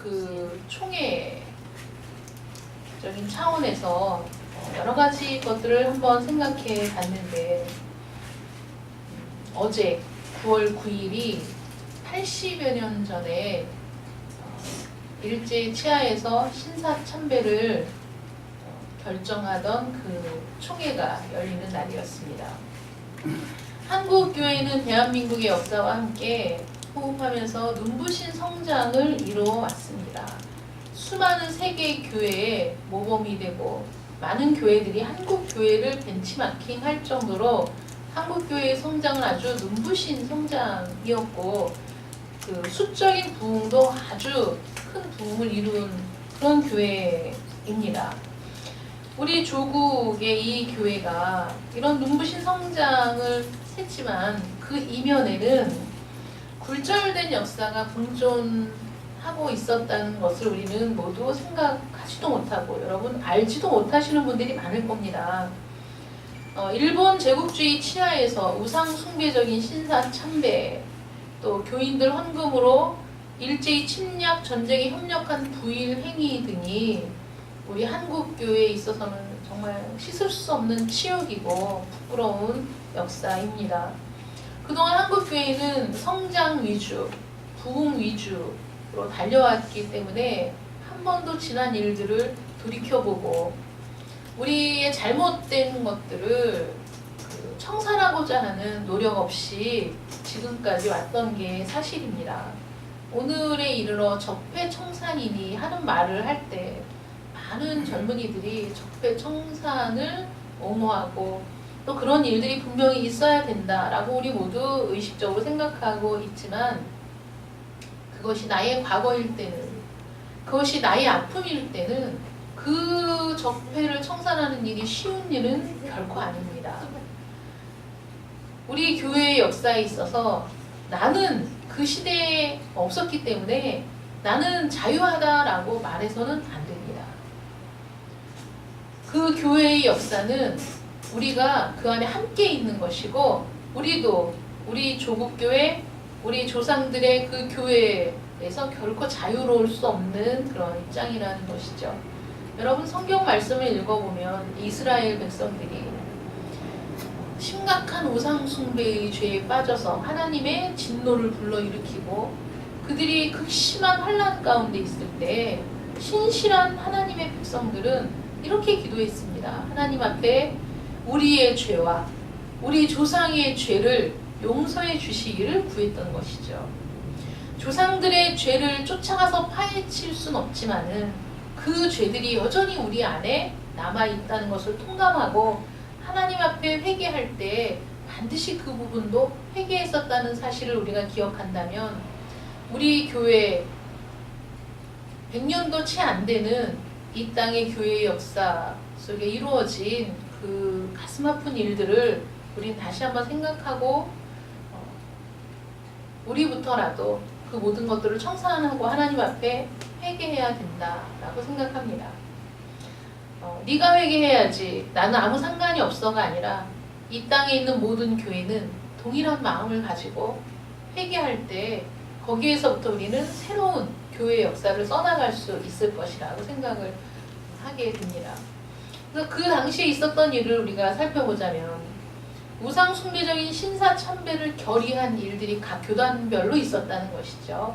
그 총회적인 차원에서 여러 가지 것들을 한번 생각해 봤는데, 어제 9월 9일이 80여 년 전에 일제 치하에서 신사참배를 결정하던 그 총회가 열리는 날이었습니다. 한국교회는 대한민국의 역사와 함께 호흡하면서 눈부신 성장을 이루어왔습니다. 수많은 세계 교회의 모범이 되고 많은 교회들이 한국교회를 벤치마킹할 정도로 한국교회의 성장은 아주 눈부신 성장이었고, 그 수적인 부흥도 아주 큰 부흥을 이룬 그런 교회입니다. 우리 조국의 이 교회가 이런 눈부신 성장을 했지만 그 이면에는 굴절된 역사가 공존하고 있었다는 것을 우리는 모두 생각하지도 못하고, 여러분 알지도 못하시는 분들이 많을 겁니다. 일본 제국주의 치하에서 우상 숭배적인 신사 참배, 또 교인들 헌금으로 일제히 침략 전쟁에 협력한 부일 행위 등이 우리 한국 교회에 있어서는 정말 씻을 수 없는 치욕이고 부끄러운 역사입니다. 그동안 한국 교회는 성장 위주, 부흥 위주로 달려왔기 때문에 한 번도 지난 일들을 돌이켜보고 우리의 잘못된 것들을 청산하고자 하는 노력 없이 지금까지 왔던 게 사실입니다. 오늘에 이르러 적폐청산이니 하는 말을 할 때 많은 젊은이들이 적폐청산을 옹호하고 또 그런 일들이 분명히 있어야 된다라고 우리 모두 의식적으로 생각하고 있지만, 그것이 나의 과거일 때는, 그것이 나의 아픔일 때는 그 적폐를 청산하는 일이 쉬운 일은 결코 아닙니다. 우리 교회의 역사에 있어서 나는 그 시대에 없었기 때문에 나는 자유하다라고 말해서는 안 됩니다. 그 교회의 역사는 우리가 그 안에 함께 있는 것이고, 우리도 우리 조국교회, 우리 조상들의 그 교회에서 결코 자유로울 수 없는 그런 입장이라는 것이죠. 여러분 성경 말씀을 읽어보면 이스라엘 백성들이 심각한 우상 숭배의 죄에 빠져서 하나님의 진노를 불러일으키고 그들이 극심한 환난 가운데 있을 때 신실한 하나님의 백성들은 이렇게 기도했습니다. 하나님 앞에 우리의 죄와 우리 조상의 죄를 용서해 주시기를 구했던 것이죠. 조상들의 죄를 쫓아가서 파헤칠 순 없지만은 그 죄들이 여전히 우리 안에 남아있다는 것을 통감하고 하나님 앞에 회개할 때 반드시 그 부분도 회개했었다는 사실을 우리가 기억한다면, 우리 교회 100년도 채 안 되는 이 땅의 교회의 역사 속에 이루어진 그 가슴 아픈 일들을 우린 다시 한번 생각하고 우리부터라도 그 모든 것들을 청산하고 하나님 앞에 회개해야 된다라고 생각합니다. 네가 회개해야지 나는 아무 상관이 없어가 아니라 이 땅에 있는 모든 교회는 동일한 마음을 가지고 회개할 때 거기에서부터 우리는 새로운 교회의 역사를 써나갈 수 있을 것이라고 생각을 하게 됩니다. 그래서 그 당시에 있었던 일을 우리가 살펴보자면 우상 숭배적인 신사 참배를 결의한 일들이 각 교단별로 있었다는 것이죠.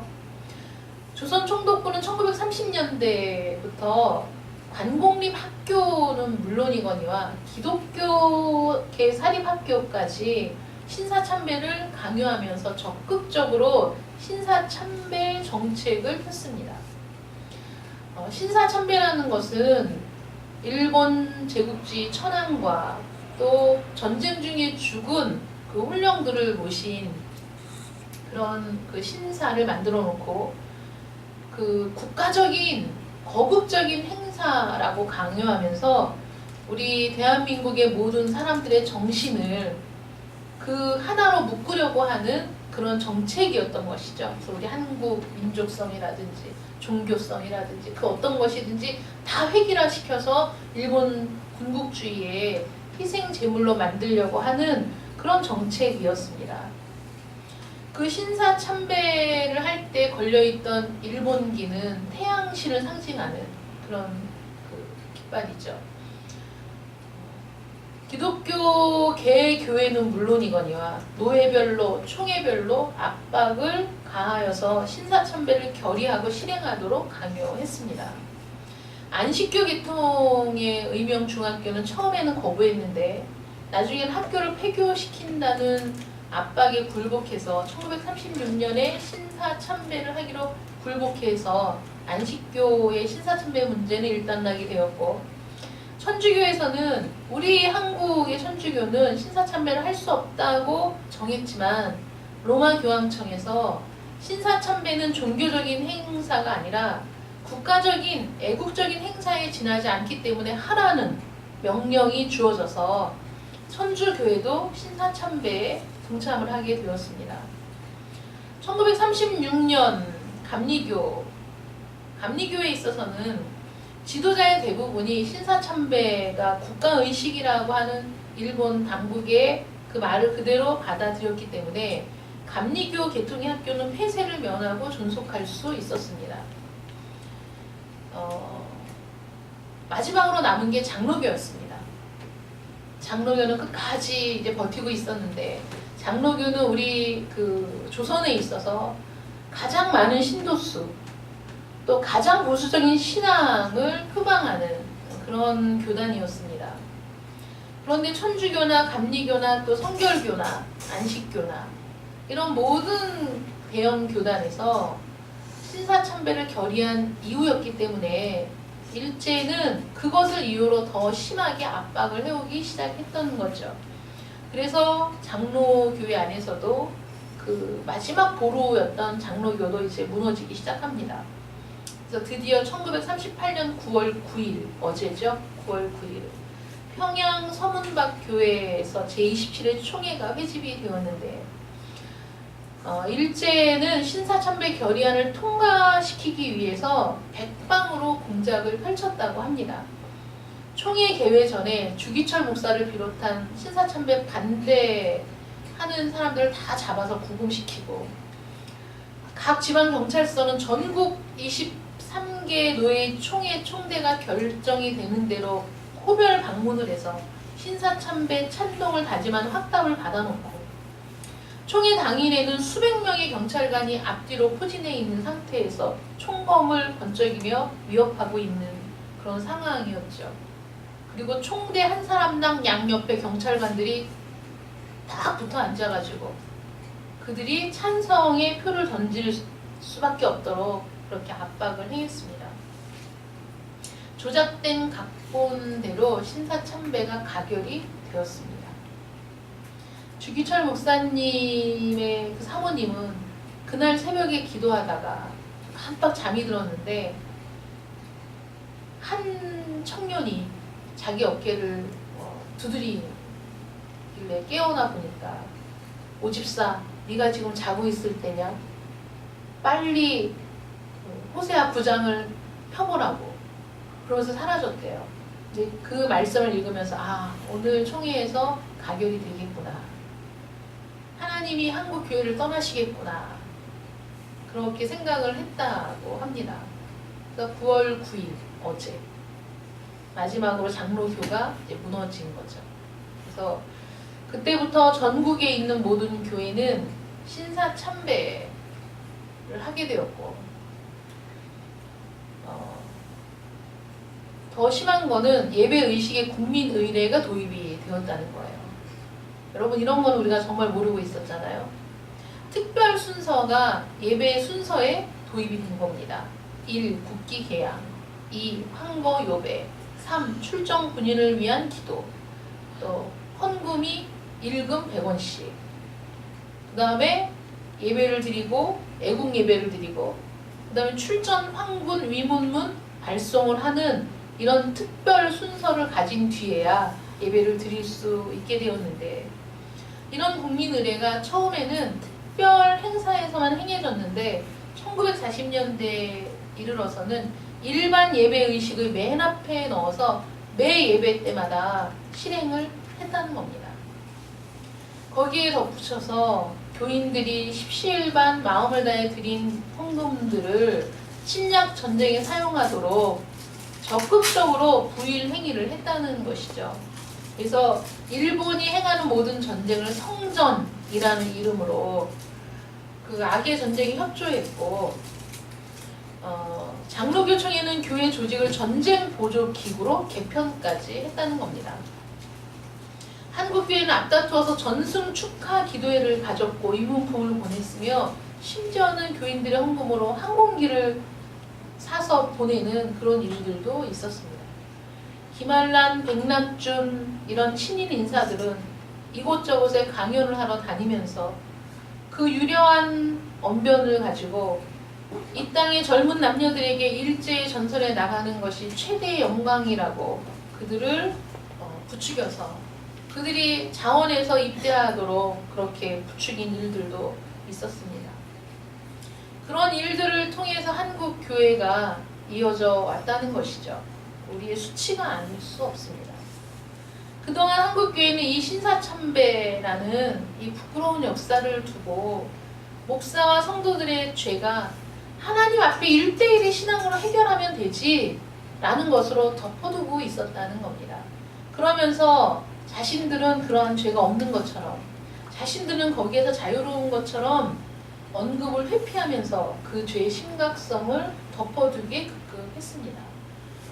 조선 총독부는 1930년대부터 관공립 학교는 물론이거니와 기독교계 사립학교까지 신사참배를 강요하면서 적극적으로 신사참배 정책을 폈습니다. 신사참배라는 것은 일본 제국주의 천황과 또 전쟁 중에 죽은 그 혼령들을 모신 그런 그 신사를 만들어 놓고 그 국가적인 거국적인 행사라고 강요하면서 우리 대한민국의 모든 사람들의 정신을 그 하나로 묶으려고 하는 그런 정책이었던 것이죠. 그래서 우리 한국 민족성이라든지 종교성이라든지 그 어떤 것이든지 다 획일화시켜서 일본 군국주의의 희생 제물로 만들려고 하는 그런 정책이었습니다. 그 신사 참배를 할 때 걸려있던 일본기는 태양신을 상징하는 그런 그 깃발이죠. 기독교 개교회는 물론이거니와 노예별로 총회별로 압박을 가하여서 신사참배를 결의하고 실행하도록 강요했습니다. 안식교 계통의 의명중학교는 처음에는 거부했는데 나중엔 학교를 폐교시킨다는 압박에 굴복해서 1936년에 신사참배를 하기로 굴복해서 안식교의 신사참배 문제는 일단락이 되었고, 천주교에서는 우리 한국의 천주교는 신사참배를 할 수 없다고 정했지만 로마 교황청에서 신사참배는 종교적인 행사가 아니라 국가적인 애국적인 행사에 지나지 않기 때문에 하라는 명령이 주어져서 천주교회도 신사참배에 동참을 하게 되었습니다. 1936년 감리교에 있어서는 지도자의 대부분이 신사참배가 국가의식이라고 하는 일본 당국의 그 말을 그대로 받아들였기 때문에 감리교 계통의 학교는 폐쇄를 면하고 존속할 수 있었습니다. 마지막으로 남은 게 장로교였습니다. 장로교는 끝까지 이제 버티고 있었는데, 장로교는 우리 그 조선에 있어서 가장 많은 신도수, 또 가장 보수적인 신앙을 표방하는 그런 교단이었습니다. 그런데 천주교나 감리교나 또 성결교나 안식교나 이런 모든 대형 교단에서 신사참배를 결의한 이후였기 때문에 일제는 그것을 이유로 더 심하게 압박을 해오기 시작했던 거죠. 그래서 장로교회 안에서도 그 마지막 보루였던 장로교도 이제 무너지기 시작합니다. 그래서 드디어 1938년 9월 9일, 어제죠? 9월 9일 평양 서문박 교회에서 제27회 총회가 회집이 되었는데, 일제는 신사참배 결의안을 통과시키기 위해서 백방으로 공작을 펼쳤다고 합니다. 총회 개회 전에 주기철 목사를 비롯한 신사참배 반대하는 사람들을 다 잡아서 구금시키고, 각 지방경찰서는 전국 23개 노예 총회 총대가 결정이 되는 대로 호별 방문을 해서 신사참배 찬동을 다짐한 확답을 받아놓고, 총회 당일에는 수백 명의 경찰관이 앞뒤로 포진해 있는 상태에서 총검을 번쩍이며 위협하고 있는 그런 상황이었죠. 그리고 총대 한 사람당 양옆에 경찰관들이 딱 붙어 앉아가지고 그들이 찬성의 표를 던질 수밖에 없도록 그렇게 압박을 행했습니다. 조작된 각본대로 신사참배가 가결이 되었습니다. 주기철 목사님의 그 사모님은 그날 새벽에 기도하다가 깜빡 잠이 들었는데, 한 청년이 자기 어깨를 두드리길래 깨어나 보니까, 오집사, 네가 지금 자고 있을 때냐? 빨리 호세아 부장을 펴보라고. 그러면서 사라졌대요. 이제 그 말씀을 읽으면서 오늘 총회에서 가결이 되겠구나. 하나님이 한국 교회를 떠나시겠구나. 그렇게 생각을 했다고 합니다. 그래서 9월 9일 어제 마지막으로 장로교가 이제 무너진 거죠. 그래서 그때부터 전국에 있는 모든 교회는 신사참배를 하게 되었고, 더 심한 거는 예배의식의 국민의례가 도입이 되었다는 거예요. 여러분, 이런 건 우리가 정말 모르고 있었잖아요. 특별 순서가 예배 순서에 도입이 된 겁니다. 1. 국기 개양, 2. 황거 요배, 3. 출정 군인을 위한 기도, 또 헌금이 1금 100원씩, 그 다음에 예배를 드리고 애국 예배를 드리고, 그 다음에 출전 황군 위문문 발송을 하는 이런 특별 순서를 가진 뒤에야 예배를 드릴 수 있게 되었는데, 이런 국민의례가 처음에는 특별 행사에서만 행해졌는데 1940년대에 이르러서는 일반 예배의식의 맨 앞에 넣어서 매 예배 때마다 실행을 했다는 겁니다. 거기에 덧붙여서 교인들이 십시일반 마음을 다해 드린 헌금들을 침략 전쟁에 사용하도록 적극적으로 부일 행위를 했다는 것이죠. 그래서 일본이 행하는 모든 전쟁을 성전이라는 이름으로 그 악의 전쟁에 협조했고, 장로교총회는 교회 조직을 전쟁 보조 기구로 개편까지 했다는 겁니다. 한국교회는 앞다투어서 전승 축하 기도회를 가졌고 이문품을 보냈으며 심지어는 교인들의 헌금으로 항공기를 사서 보내는 그런 일들도 있었습니다. 김한란, 백낙준 이런 친일 인사들은 이곳저곳에 강연을 하러 다니면서 그 유려한 언변을 가지고 이 땅의 젊은 남녀들에게 일제의 전선에 나가는 것이 최대의 영광이라고 그들을 부추겨서 그들이 자원에서 입대하도록 그렇게 부추긴 일들도 있었습니다. 그런 일들을 통해서 한국 교회가 이어져 왔다는 것이죠. 우리의 수치가 아닐 수 없습니다. 그동안 한국 교회는 이 신사참배라는 이 부끄러운 역사를 두고 목사와 성도들의 죄가 하나님 앞에 1대1의 신앙으로 해결하면 되지 라는 것으로 덮어두고 있었다는 겁니다. 그러면서 자신들은 그러한 죄가 없는 것처럼, 자신들은 거기에서 자유로운 것처럼 언급을 회피하면서 그 죄의 심각성을 덮어두게 급급했습니다.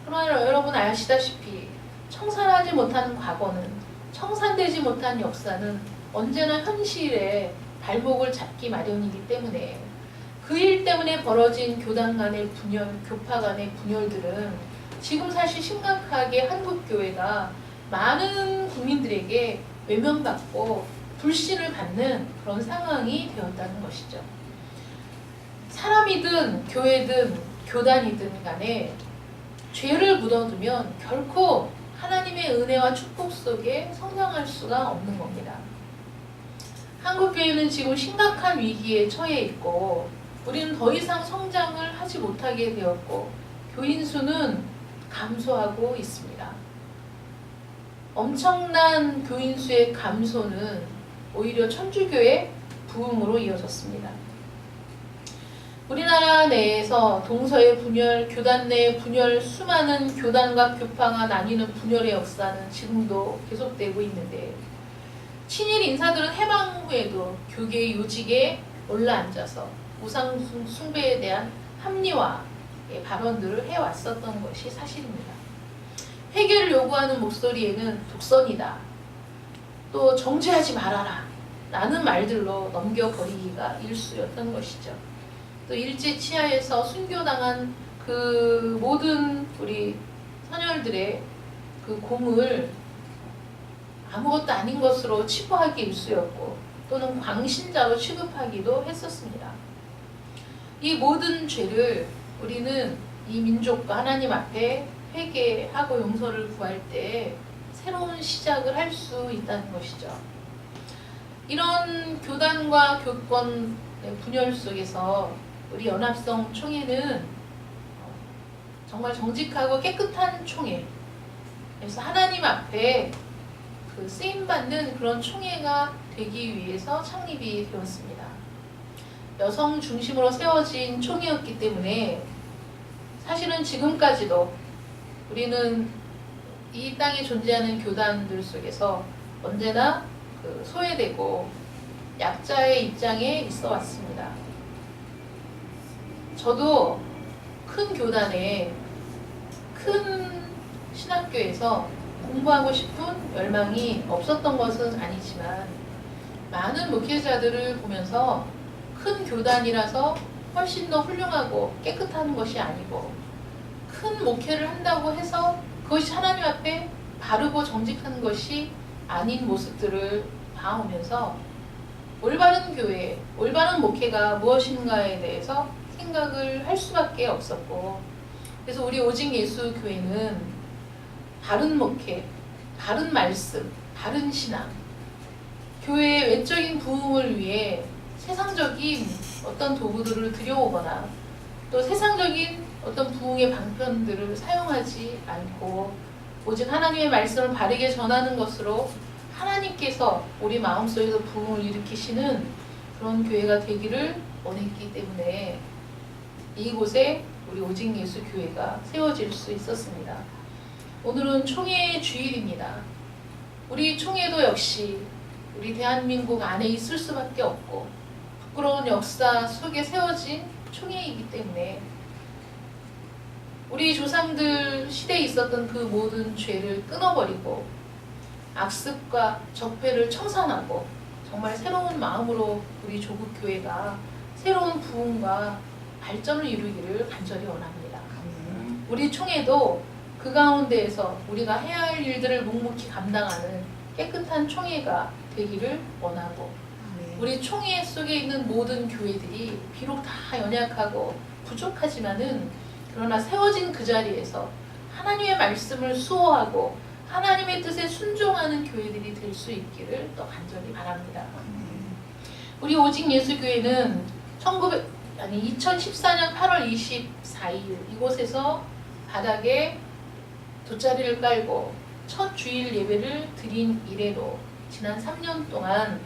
그러나 여러분 아시다시피 청산하지 못한 과거는, 청산되지 못한 역사는 언제나 현실에 발목을 잡기 마련이기 때문에 그 일 때문에 벌어진 교단 간의 분열, 교파 간의 분열들은 지금 사실 심각하게 한국교회가 많은 국민들에게 외면받고 불신을 받는 그런 상황이 되었다는 것이죠. 사람이든 교회든 교단이든 간에 죄를 묻어두면 결코 하나님의 은혜와 축복 속에 성장할 수가 없는 겁니다. 한국교회는 지금 심각한 위기에 처해 있고 우리는 더 이상 성장을 하지 못하게 되었고 교인 수는 감소하고 있습니다. 엄청난 교인 수의 감소는 오히려 천주교의 부흥으로 이어졌습니다. 우리나라 내에서 동서의 분열, 교단 내의 분열, 수많은 교단과 교파가 나뉘는 분열의 역사는 지금도 계속되고 있는데 친일 인사들은 해방 후에도 교계의 요직에 올라앉아서 우상 숭배에 대한 합리화의 발언들을 해왔었던 것이 사실입니다. 회개를 요구하는 목소리에는 독선이다, 또 정죄하지 말아라 라는 말들로 넘겨버리기가 일쑤였던 것이죠. 또 일제 치하에서 순교당한 그 모든 우리 선열들의 그 공을 아무것도 아닌 것으로 치부하기 일쑤였고 또는 광신자로 취급하기도 했었습니다. 이 모든 죄를 우리는 이 민족과 하나님 앞에 회개하고 용서를 구할 때 새로운 시작을 할 수 있다는 것이죠. 이런 교단과 교권 분열 속에서 우리 연합성 총회는 정말 정직하고 깨끗한 총회, 그래서 하나님 앞에 그 쓰임받는 그런 총회가 되기 위해서 창립이 되었습니다. 여성 중심으로 세워진 총회였기 때문에 사실은 지금까지도 우리는 이 땅에 존재하는 교단들 속에서 언제나 그 소외되고 약자의 입장에 있어 왔습니다. 저도 큰 교단에, 큰 신학교에서 공부하고 싶은 열망이 없었던 것은 아니지만 많은 목회자들을 보면서 큰 교단이라서 훨씬 더 훌륭하고 깨끗한 것이 아니고 큰 목회를 한다고 해서 그것이 하나님 앞에 바르고 정직한 것이 아닌 모습들을 봐오면서 올바른 교회, 올바른 목회가 무엇인가에 대해서 생각을 할 수밖에 없었고, 그래서 우리 오직 예수 교회는 바른 목회, 바른 말씀, 바른 신앙, 교회의 외적인 부흥을 위해 세상적인 어떤 도구들을 들여오거나 또 세상적인 어떤 부흥의 방편들을 사용하지 않고 오직 하나님의 말씀을 바르게 전하는 것으로 하나님께서 우리 마음속에서 부흥을 일으키시는 그런 교회가 되기를 원했기 때문에 이곳에 우리 오직 예수 교회가 세워질 수 있었습니다. 오늘은 총회 주일입니다. 우리 총회도 역시 우리 대한민국 안에 있을 수밖에 없고 부끄러운 역사 속에 세워진 총회이기 때문에 우리 조상들 시대에 있었던 그 모든 죄를 끊어버리고 악습과 적폐를 청산하고 정말 새로운 마음으로 우리 조국교회가 새로운 부흥과 발전을 이루기를 간절히 원합니다. 우리 총회도 그 가운데에서 우리가 해야 할 일들을 묵묵히 감당하는 깨끗한 총회가 되기를 원하고 우리 총회 속에 있는 모든 교회들이 비록 다 연약하고 부족하지만은 그러나 세워진 그 자리에서 하나님의 말씀을 수호하고 하나님의 뜻에 순종하는 교회들이 될 수 있기를 또 간절히 바랍니다. 우리 오직 예수교회는 2014년 8월 24일 이곳에서 바닥에 돗자리를 깔고 첫 주일 예배를 드린 이래로 지난 3년 동안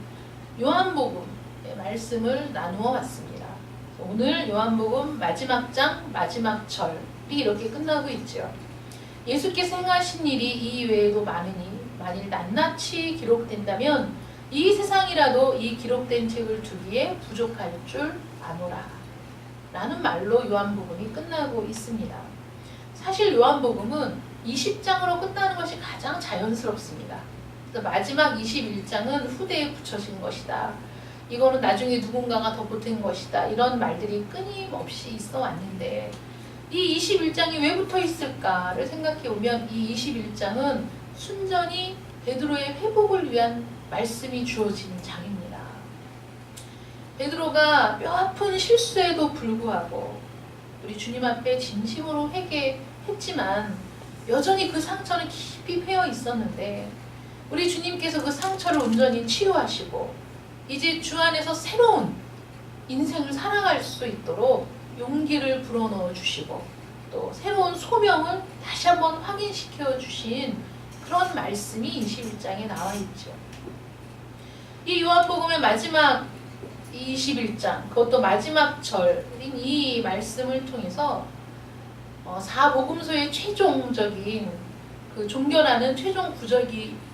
요한복음의 말씀을 나누어 왔습니다. 오늘 요한복음 마지막 장 마지막 절이 이렇게 끝나고 있죠. 예수께서 행하신 일이 이 외에도 많으니 만일 낱낱이 기록된다면 이 세상이라도 이 기록된 책을 두기에 부족할 줄 아노라 라는 말로 요한복음이 끝나고 있습니다. 사실 요한복음은 20장으로 끝나는 것이 가장 자연스럽습니다. 마지막 21장은 후대에 붙여진 것이다. 이거는 나중에 누군가가 더 보탠 것이다. 이런 말들이 끊임없이 있어 왔는데 이 21장이 왜 붙어 있을까를 생각해 보면 이 21장은 순전히 베드로의 회복을 위한 말씀이 주어진 장입니다. 베드로가 뼈아픈 실수에도 불구하고 우리 주님 앞에 진심으로 회개했지만 여전히 그 상처는 깊이 패여 있었는데 우리 주님께서 그 상처를 온전히 치유하시고 이제 주 안에서 새로운 인생을 살아갈 수 있도록 용기를 불어넣어 주시고 또 새로운 소명을 다시 한번 확인시켜 주신 그런 말씀이 21장에 나와 있죠. 이 요한복음의 마지막 21장 그것도 마지막 절인 이 말씀을 통해서 사복음서의 최종적인 그 종결하는 최종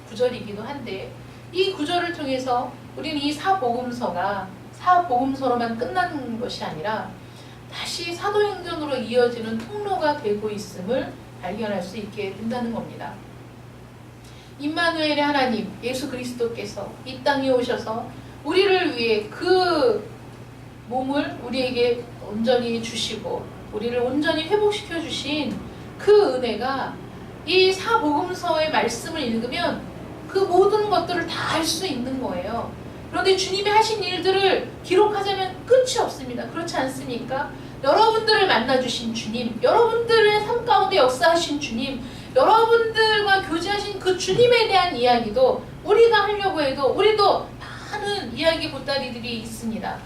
구절이기도 한데 이 구절을 통해서 우리는 이 사복음서가 사복음서로만 끝나는 것이 아니라 다시 사도행전으로 이어지는 통로가 되고 있음을 발견할 수 있게 된다는 겁니다. 임마누엘의 하나님 예수 그리스도께서 이 땅에 오셔서 우리를 위해 그 몸을 우리에게 온전히 주시고 우리를 온전히 회복시켜 주신 그 은혜가 이 사복음서의 말씀을 읽으면 그 모든 것들을 다 알 수 있는 거예요. 그런데 주님이 하신 일들을 기록하자면 끝이 없습니다. 그렇지 않습니까? 여러분들을 만나주신 주님, 여러분들의 삶 가운데 역사하신 주님, 여러분들과 교제하신 그 주님에 대한 이야기도 우리가 하려고 해도 우리도 많은 이야기 보따리들이 있습니다.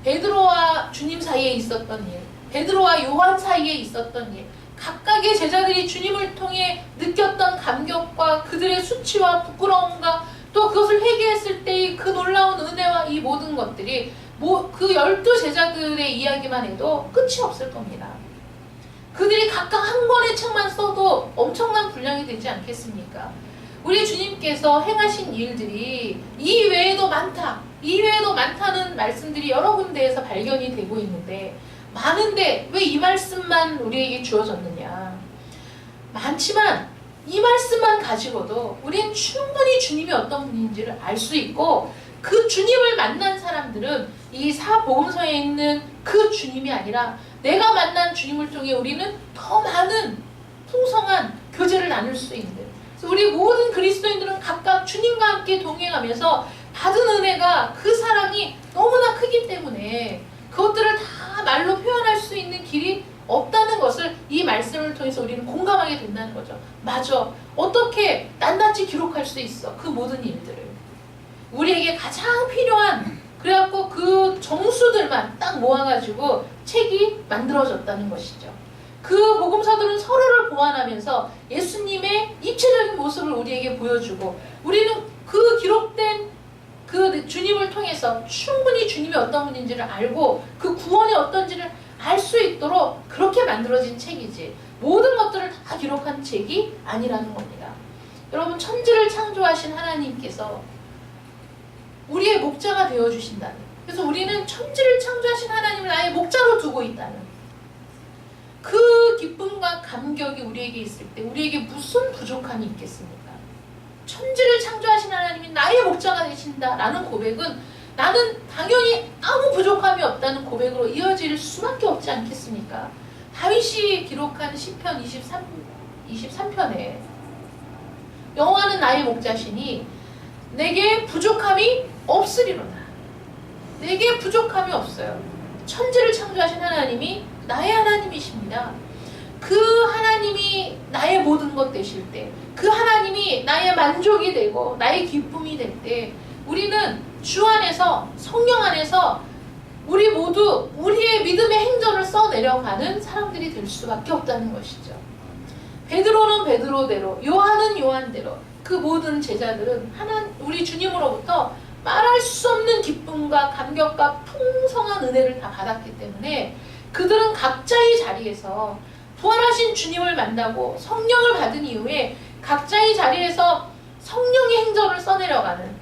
베드로와 주님 사이에 있었던 일, 베드로와 요한 사이에 있었던 일, 각각의 제자들이 주님을 통해 느꼈던 감격과 그들의 수치와 부끄러움과 또 그것을 회개했을 때의 그 놀라운 은혜와 이 모든 것들이 그 12제자들의 이야기만 해도 끝이 없을 겁니다. 그들이 각각 한 권의 책만 써도 엄청난 분량이 되지 않겠습니까? 우리 주님께서 행하신 일들이 이 외에도 많다. 이 외에도 많다는 말씀들이 여러 군데에서 발견이 되고 있는데 많은데 왜 이 말씀만 우리에게 주어졌느냐? 많지만 이 말씀만 가지고도 우리는 충분히 주님이 어떤 분인지를 알 수 있고 그 주님을 만난 사람들은 이 사복음서에 있는 그 주님이 아니라 내가 만난 주님을 통해 우리는 더 많은 풍성한 교제를 나눌 수 있는 그래서 우리 모든 그리스도인들은 각각 주님과 함께 동행하면서 받은 은혜가 그 사랑이 너무나 크기 때문에 그것들을 다 말로 표현할 수 있는 길이 없다는 것을 이 말씀을 통해서 우리는 공감하게 된다는 거죠. 맞아. 어떻게 낱낱이 기록할 수 있어. 그 모든 일들을. 우리에게 가장 필요한 그래갖고 그 정수들만 딱 모아가지고 책이 만들어졌다는 것이죠. 그 복음서들은 서로를 보완하면서 예수님의 입체적인 모습을 우리에게 보여주고 우리는 그 기록된 그 주님을 통해서 충분히 주님이 어떤 분인지를 알고 그 구원이 어떤지를 알 수 있도록 그렇게 만들어진 책이지 모든 것들을 다 기록한 책이 아니라는 겁니다. 여러분, 천지를 창조하신 하나님께서 우리의 목자가 되어주신다는, 그래서 우리는 천지를 창조하신 하나님을 나의 목자로 두고 있다는 그 기쁨과 감격이 우리에게 있을 때 우리에게 무슨 부족함이 있겠습니까? 천지를 창조하신 하나님이 나의 목자가 되신다라는 고백은 나는 당연히 아무 부족함이 없다는 고백으로 이어질 수밖에 없지 않겠습니까? 다윗이 기록한 시편 23편에 여호와는 나의 목자시니 내게 부족함이 없으리로다. 내게 부족함이 없어요. 천지를 창조하신 하나님이 나의 하나님이십니다. 그 하나님이 나의 모든 것 되실 때, 그 하나님이 나의 만족이 되고 나의 기쁨이 될 때 우리는 주 안에서, 성령 안에서 우리 모두 우리의 믿음의 행전을 써내려가는 사람들이 될 수밖에 없다는 것이죠. 베드로는 베드로대로, 요한은 요한대로 그 모든 제자들은 우리 주님으로부터 말할 수 없는 기쁨과 감격과 풍성한 은혜를 다 받았기 때문에 그들은 각자의 자리에서 부활하신 주님을 만나고 성령을 받은 이후에 각자의 자리에서 성령의 행전을 써내려가는,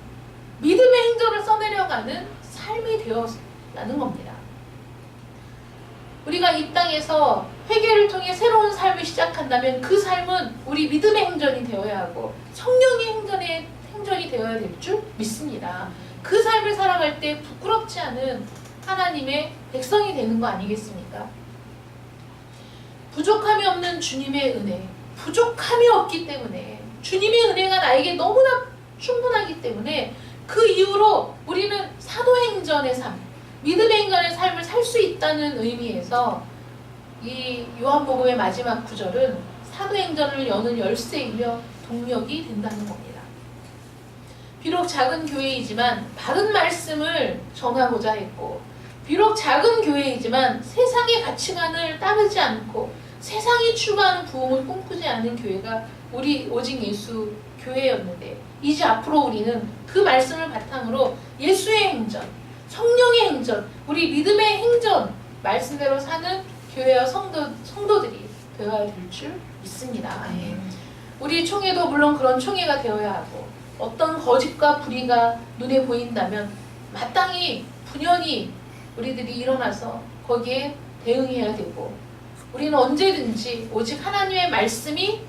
믿음의 행전을 써내려가는 삶이 되었다는 겁니다. 우리가 이 땅에서 회개를 통해 새로운 삶을 시작한다면 그 삶은 우리 믿음의 행전이 되어야 하고 성령의 행전이 되어야 될 줄 믿습니다. 그 삶을 살아갈 때 부끄럽지 않은 하나님의 백성이 되는 거 아니겠습니까? 부족함이 없는 주님의 은혜, 부족함이 없기 때문에 주님의 은혜가 나에게 너무나 충분하기 때문에 그 이후로 우리는 사도행전의 삶, 믿음의 행전의 삶을 살 수 있다는 의미에서 이 요한복음의 마지막 구절은 사도행전을 여는 열쇠이며 동력이 된다는 겁니다. 비록 작은 교회이지만 바른 말씀을 전하고자 했고, 비록 작은 교회이지만 세상의 가치관을 따르지 않고 세상이 추구하는 부흥을 꿈꾸지 않는 교회가 우리 오직 예수 교회였는데, 이제 앞으로 우리는 그 말씀을 바탕으로 예수의 행전, 성령의 행전, 우리 믿음의 행전, 말씀대로 사는 교회와 성도들이 되어야 될 줄 믿습니다. 우리 총회도 물론 그런 총회가 되어야 하고, 어떤 거짓과 불의가 눈에 보인다면 마땅히 분연히 우리들이 일어나서 거기에 대응해야 되고, 우리는 언제든지 오직 하나님의 말씀이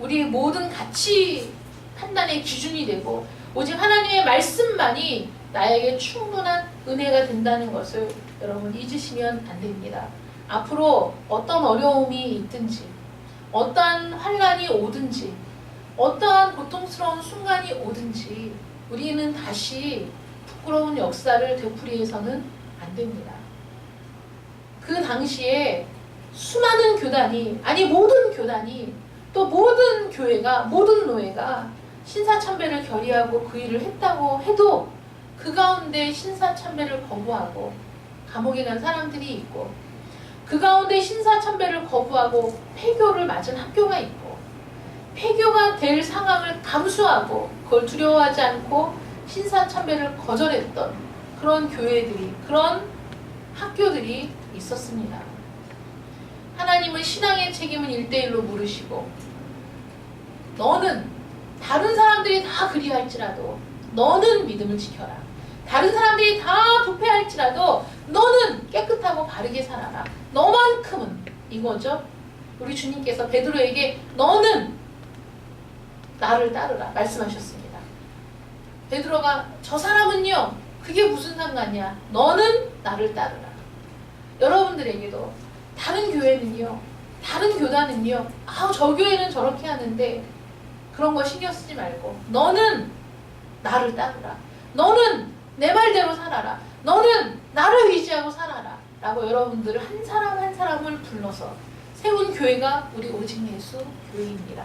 우리의 모든 가치 판단의 기준이 되고 오직 하나님의 말씀만이 나에게 충분한 은혜가 된다는 것을 여러분 잊으시면 안 됩니다. 앞으로 어떤 어려움이 있든지, 어떠한 환난이 오든지, 어떠한 고통스러운 순간이 오든지 우리는 다시 부끄러운 역사를 되풀이해서는 안 됩니다. 그 당시에 수많은 교단이, 아니 모든 교단이, 또 모든 교회가, 모든 노예가 신사참배를 결의하고 그 일을 했다고 해도 그 가운데 신사참배를 거부하고 감옥에 간 사람들이 있고, 그 가운데 신사참배를 거부하고 폐교를 맞은 학교가 있고, 폐교가 될 상황을 감수하고 그걸 두려워하지 않고 신사참배를 거절했던 그런 교회들이, 그런 학교들이 있었습니다. 하나님은 신앙의 책임은 1:1로 물으시고, 너는 다른 사람들이 다 그리할지라도 너는 믿음을 지켜라. 다른 사람들이 다 부패할지라도 너는 깨끗하고 바르게 살아라. 너만큼은, 이거죠. 우리 주님께서 베드로에게 너는 나를 따르라 말씀하셨습니다. 베드로가 저 사람은요, 그게 무슨 상관이야. 너는 나를 따르라. 여러분들에게도 다른 교회는요, 다른 교단은요, 저 교회는 저렇게 하는데 그런 거 신경 쓰지 말고 너는 나를 따르라. 너는 내 말대로 살아라. 너는 나를 의지하고 살아라. 라고 여러분들을 한 사람 한 사람을 불러서 세운 교회가 우리 오직 예수 교회입니다.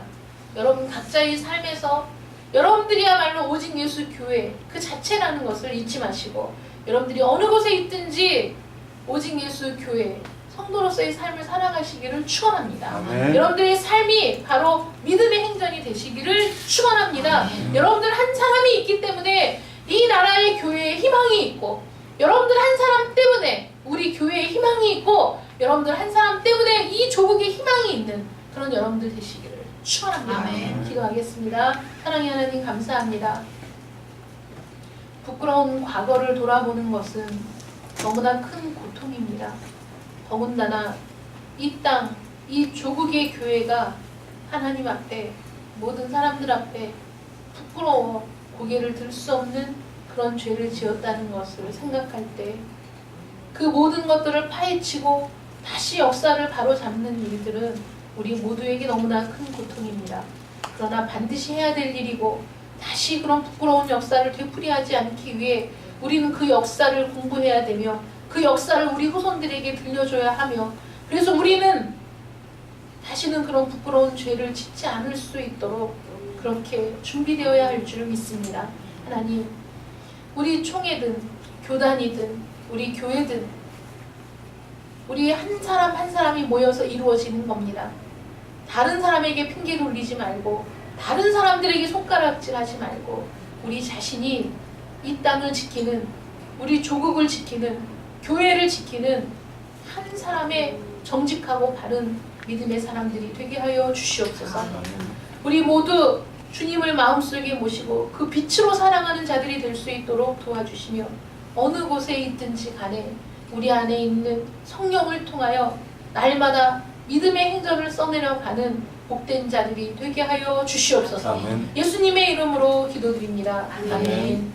여러분 각자의 삶에서 여러분들이야말로 오직 예수 교회 그 자체라는 것을 잊지 마시고, 여러분들이 어느 곳에 있든지 오직 예수 교회 성도로서의 삶을 살아가시기를 축원합니다. 여러분들의 삶이 바로 믿음의 행전이 되시기를 축원합니다. 여러분들 한 사람이 있기 때문에 이 나라의 교회에 희망이 있고 여러분들 한 사람 때문에 우리 교회에 희망이 있고 여러분들 한 사람 때문에 이 조국에 희망이 있는 그런 여러분들 되시기를 축원합니다. 아멘. 기도하겠습니다. 사랑의 하나님 감사합니다. 부끄러운 과거를 돌아보는 것은 너무나 큰 고통입니다. 더군다나 이 땅, 이 조국의 교회가 하나님 앞에 모든 사람들 앞에 부끄러워 고개를 들 수 없는 그런 죄를 지었다는 것을 생각할 때 그 모든 것들을 파헤치고 다시 역사를 바로잡는 일들은 우리 모두에게 너무나 큰 고통입니다. 그러나 반드시 해야 될 일이고 다시 그런 부끄러운 역사를 되풀이하지 않기 위해 우리는 그 역사를 공부해야 되며 그 역사를 우리 후손들에게 들려줘야 하며 그래서 우리는 다시는 그런 부끄러운 죄를 짓지 않을 수 있도록 그렇게 준비되어야 할 줄 믿습니다. 하나님, 우리 총회든 교단이든 우리 교회든 우리 한 사람 한 사람이 모여서 이루어지는 겁니다. 다른 사람에게 핑계 돌리지 말고 다른 사람들에게 손가락질하지 말고 우리 자신이 이 땅을 지키는 우리 조국을 지키는 교회를 지키는 한 사람의 정직하고 바른 믿음의 사람들이 되게 하여 주시옵소서. 우리 모두 주님을 마음속에 모시고 그 빛으로 사랑하는 자들이 될 수 있도록 도와주시며 어느 곳에 있든지 간에 우리 안에 있는 성령을 통하여 날마다 믿음의 행전을 써내려가는 복된 자들이 되게 하여 주시옵소서. 아멘. 예수님의 이름으로 기도드립니다. 아멘. 아멘.